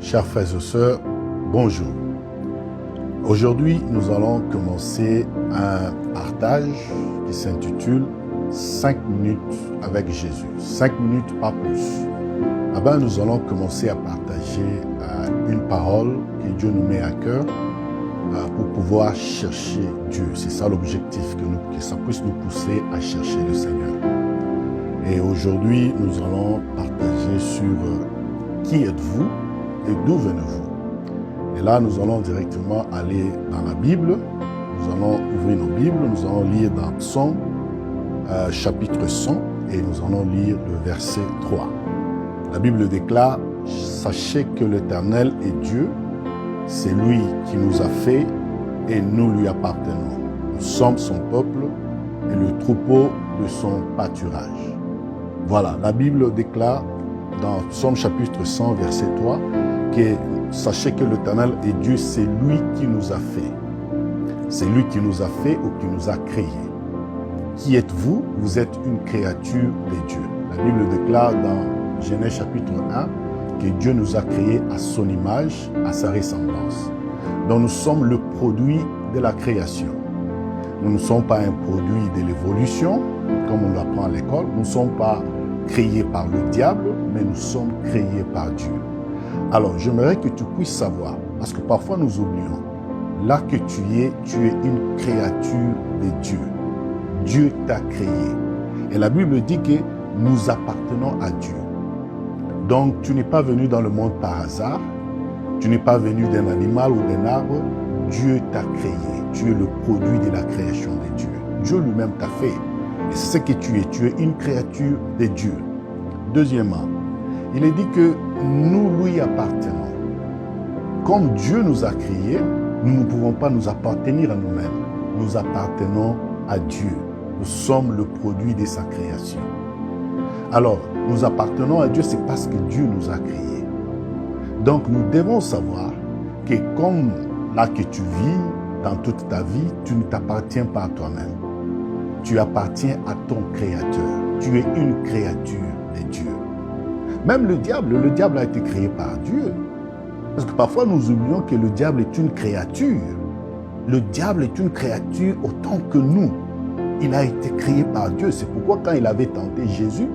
Chers frères et sœurs, bonjour. Aujourd'hui, nous allons commencer un partage qui s'intitule 5 minutes avec Jésus. 5 minutes, pas plus. Nous allons commencer à partager une parole que Dieu nous met à cœur pour pouvoir chercher Dieu. C'est ça l'objectif, que ça puisse nous pousser à chercher le Seigneur. Et aujourd'hui, nous allons partager sur qui êtes-vous et d'où venez-vous. Et là, nous allons directement aller dans la Bible. Nous allons ouvrir nos Bibles. Nous allons lire dans Psaume, chapitre 100, et nous allons lire le verset 3. La Bible déclare « Sachez que l'Éternel est Dieu, c'est lui qui nous a fait et nous lui appartenons. Nous sommes son peuple et le troupeau de son pâturage. » Voilà, la Bible déclare dans Psaume chapitre 100, verset 3, que sachez que l'Éternel est Dieu, c'est lui qui nous a fait. C'est lui qui nous a fait ou qui nous a créés. Qui êtes-vous? Vous êtes une créature de Dieu. La Bible déclare dans Genèse chapitre 1 que Dieu nous a créés à son image, à sa ressemblance. Donc nous sommes le produit de la création. Nous ne sommes pas un produit de l'évolution, comme on l'apprend à l'école. Nous ne sommes pas créés par le diable, mais nous sommes créés par Dieu. Alors, j'aimerais que tu puisses savoir, parce que parfois nous oublions, là que tu es une créature de Dieu. Dieu t'a créé. Et la Bible dit que nous appartenons à Dieu. Donc, tu n'es pas venu dans le monde par hasard. Tu n'es pas venu d'un animal ou d'un arbre. Dieu t'a créé. Tu es le produit de la création de Dieu. Dieu lui-même t'a fait. Et c'est ce que tu es. Tu es une créature de Dieu. Deuxièmement, il est dit que nous lui appartenons. Comme Dieu nous a créés, nous ne pouvons pas nous appartenir à nous-mêmes. Nous appartenons à Dieu. Nous sommes le produit de sa création. Alors, nous appartenons à Dieu, c'est parce que Dieu nous a créés. Donc, nous devons savoir que comme là que tu vis, dans toute ta vie, tu ne t'appartiens pas à toi-même. Tu appartiens à ton Créateur. Tu es une créature de Dieu. Même le diable a été créé par Dieu. Parce que parfois nous oublions que le diable est une créature. Le diable est une créature autant que nous. Il a été créé par Dieu. C'est pourquoi quand il avait tenté Jésus,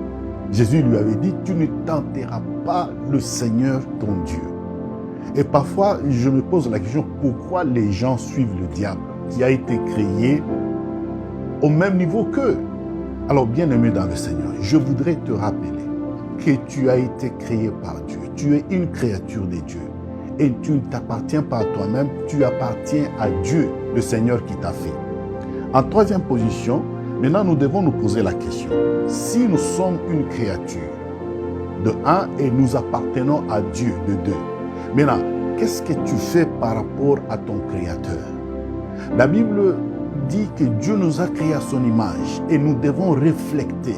Jésus lui avait dit, tu ne tenteras pas le Seigneur ton Dieu. Et parfois, je me pose la question, pourquoi les gens suivent le diable qui a été créé au même niveau qu'eux? Alors, bien-aimé dans le Seigneur, je voudrais te rappeler que tu as été créé par Dieu. Tu es une créature de Dieu. Et tu ne t'appartiens pas à toi-même, tu appartiens à Dieu, le Seigneur qui t'a fait. En troisième position, maintenant nous devons nous poser la question. Si nous sommes une créature, de un, et nous appartenons à Dieu, de deux. Maintenant, qu'est-ce que tu fais par rapport à ton Créateur? La Bible dit que Dieu nous a créés à son image et nous devons refléter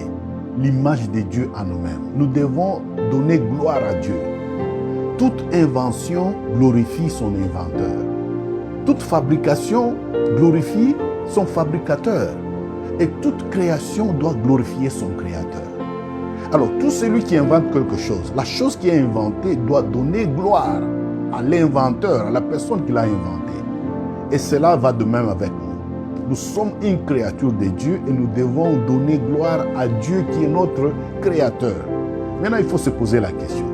l'image de Dieu en nous-mêmes. Nous devons donner gloire à Dieu. Toute invention glorifie son inventeur. Toute fabrication glorifie son fabricateur. Et toute création doit glorifier son créateur. Alors, tout celui qui invente quelque chose, la chose qui est inventée doit donner gloire à l'inventeur, à la personne qui l'a inventée. Et cela va de même avec nous. Nous sommes une créature de Dieu et nous devons donner gloire à Dieu qui est notre créateur. Maintenant, il faut se poser la question.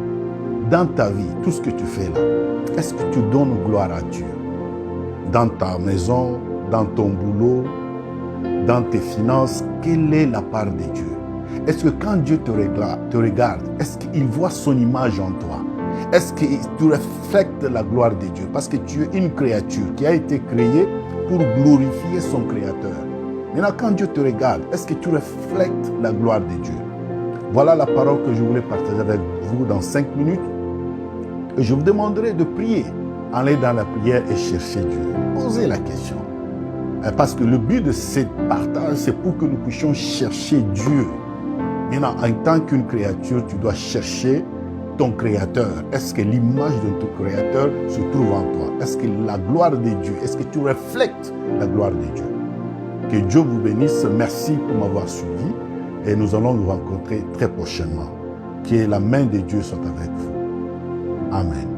Dans ta vie, tout ce que tu fais là, est-ce que tu donnes gloire à Dieu? Dans ta maison, dans ton boulot, dans tes finances, quelle est la part de Dieu? Est-ce que quand Dieu te regarde, est-ce qu'il voit son image en toi? Est-ce que tu reflètes la gloire de Dieu? Parce que tu es une créature qui a été créée pour glorifier son Créateur. Maintenant, quand Dieu te regarde, est-ce que tu reflètes la gloire de Dieu? Voilà la parole que je voulais partager avec vous dans 5 minutes. Et je vous demanderai de prier. Allez dans la prière et chercher Dieu. Posez la question. Parce que le but de ce partage, c'est pour que nous puissions chercher Dieu. Maintenant, en tant qu'une créature, tu dois chercher ton Créateur. Est-ce que l'image de ton Créateur se trouve en toi? Est-ce que la gloire de Dieu, est-ce que tu reflètes la gloire de Dieu? Que Dieu vous bénisse. Merci pour m'avoir suivi. Et nous allons nous rencontrer très prochainement. Que la main de Dieu soit avec vous. Amen.